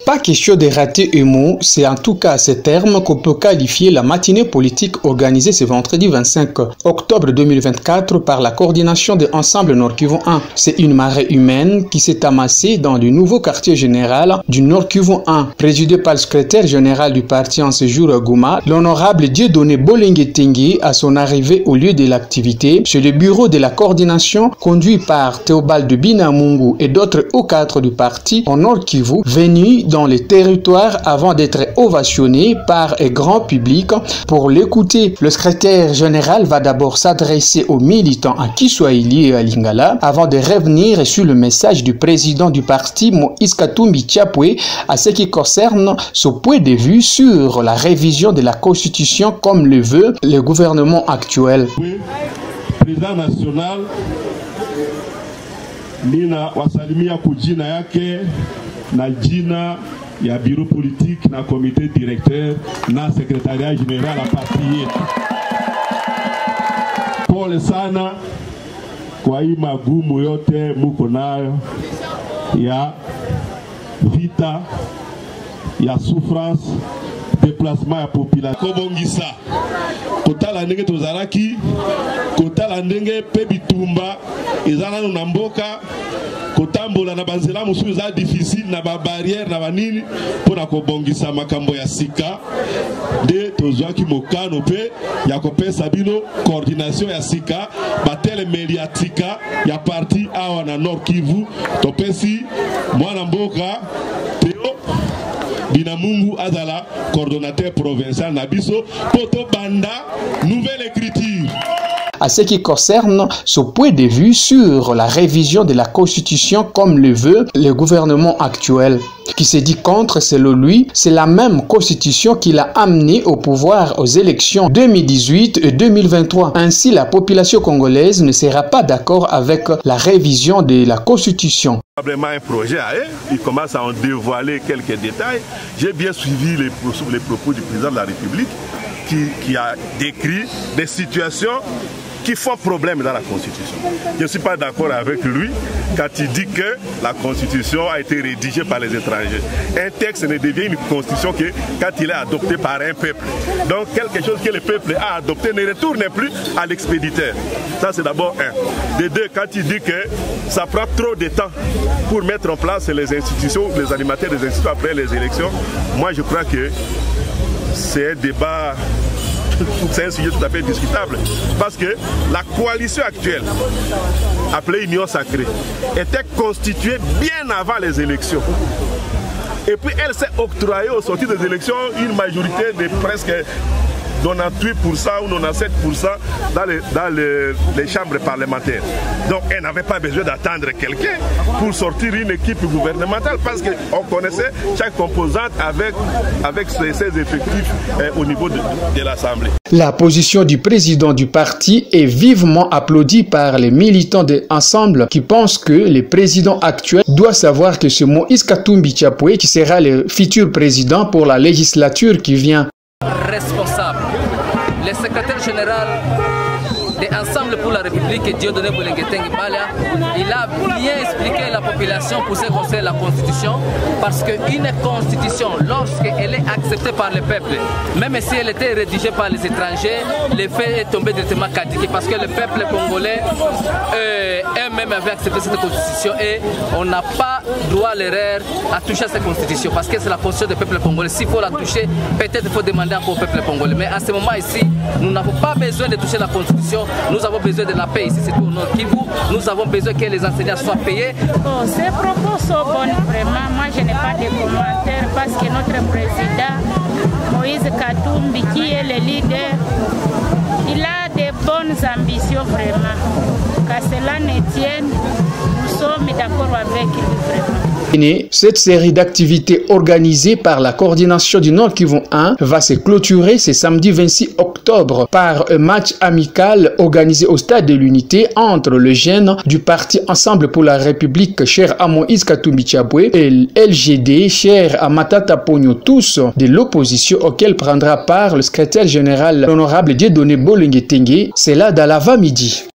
Pas question de rater un mot, c'est en tout cas à ces termes qu'on peut qualifier la matinée politique organisée ce vendredi 25 octobre 2024 par la coordination de Ensemble Nord Kivu 1. C'est une marée humaine qui s'est amassée dans le nouveau quartier général du Nord Kivu 1, présidé par le secrétaire général du parti en séjour Gouma, l'honorable Dieudonné Bolingue Tengue, à son arrivée au lieu de l'activité, chez le bureau de la coordination conduit par Théobald Binamungu et d'autres hauts cadres du parti en Nord Kivu, venus dans les territoires avant d'être ovationné par un grand public. Pour l'écouter, le secrétaire général va d'abord s'adresser aux militants à Kiswahili et à Lingala avant de revenir sur le message du président du parti Moïse Katumbi Tchapwe à ce qui concerne son point de vue sur la révision de la constitution comme le veut le gouvernement actuel. Président national Nina wasalimia kujina yake na jina ya bureau politique na comité directeur na secrétariat général à parti yetu. Pole sana kwa hii magumu yote muko nayo ya vita ya souffrance déplacement ya population kobongisa kotala ndenge tozalaki kotala ndenge pe bitumba ezana na mboka kotambola na banzela mususu za difficile na ba barrière na banini pona kobongisa makambo ya sika de tozwaki mokano pe ya kopesa bino coordination ya sika batele mediatika ya parti awa na Nord Kivu topesi mwana mboka Théo Binamungu azala coordonnateur provincial na biso poto banda nouvelle écriture. À ce qui concerne son point de vue sur la révision de la Constitution comme le veut le gouvernement actuel, qui se dit contre, selon lui, c'est la même Constitution qui l'a amené au pouvoir aux élections 2018 et 2023. Ainsi, la population congolaise ne sera pas d'accord avec la révision de la Constitution. Probablement un projet, il commence à en dévoiler quelques détails. J'ai bien suivi les propos du président de la République qui a décrit des situations qui font problème dans la Constitution. Je ne suis pas d'accord avec lui quand il dit que la Constitution a été rédigée par les étrangers. Un texte ne devient une Constitution que quand il est adopté par un peuple. Donc quelque chose que le peuple a adopté ne retourne plus à l'expéditeur. Ça c'est d'abord un. De deux, quand il dit que ça prend trop de temps pour mettre en place les institutions, les animateurs des institutions après les élections, moi je crois que c'est un débat. C'est un sujet tout à fait discutable parce que la coalition actuelle, appelée Union Sacrée, était constituée bien avant les élections. Et puis elle s'est octroyée au sortir des élections une majorité de presque 98% ou 97% dans les chambres parlementaires. Donc elle n'avait pas besoin d'attendre quelqu'un pour sortir une équipe gouvernementale parce qu'on connaissait chaque composante avec ses effectifs au niveau de l'Assemblée. La position du président du parti est vivement applaudie par les militants de Ensemble qui pensent que le président actuel doit savoir que c'est Moïse Katumbi Tchapwe qui sera le futur président pour la législature qui vient. Responsable, le secrétaire général de Ensemble pour la République, Dieudonné Bolingue Tengue, il a bien expliqué à la population pour ce qui concerne la Constitution, parce qu'une Constitution, lorsqu'elle est acceptée par le peuple, même si elle était rédigée par les étrangers, l'effet est tombé directement caduqué, parce que le peuple congolais eux-mêmes avait accepté cette Constitution et on n'a pas droit à l'erreur à toucher à cette Constitution, parce que c'est la Constitution du peuple congolais. S'il faut la toucher, peut-être il faut demander encore au peuple congolais. Mais à ce moment ici, nous n'avons pas besoin de toucher la Constitution. Nous avons besoin de la paix ici, c'est tout au Nord Kivu. Nous avons besoin que les enseignants soient payés. Bon, ces propos sont bons, vraiment. Moi, je n'ai pas de commentaires parce que notre président, Moïse Katumbi, qui est le leader, il a de bonnes ambitions, vraiment. Qu'à cela ne tienne, nous sommes d'accord avec lui, vraiment. Cette série d'activités organisées par la coordination du Nord Kivu 1 va se clôturer ce samedi 26 octobre par un match amical organisé au stade de l'Unité entre le jeunes du parti Ensemble pour la République, cher à Moïse Katumbi Tchapwe, et l'LGD, cher à Matata Pogno, tous de l'opposition, auquel prendra part le secrétaire général, l'honorable Dieudonné Bolingue Tengue. C'est là dans l'avant-midi.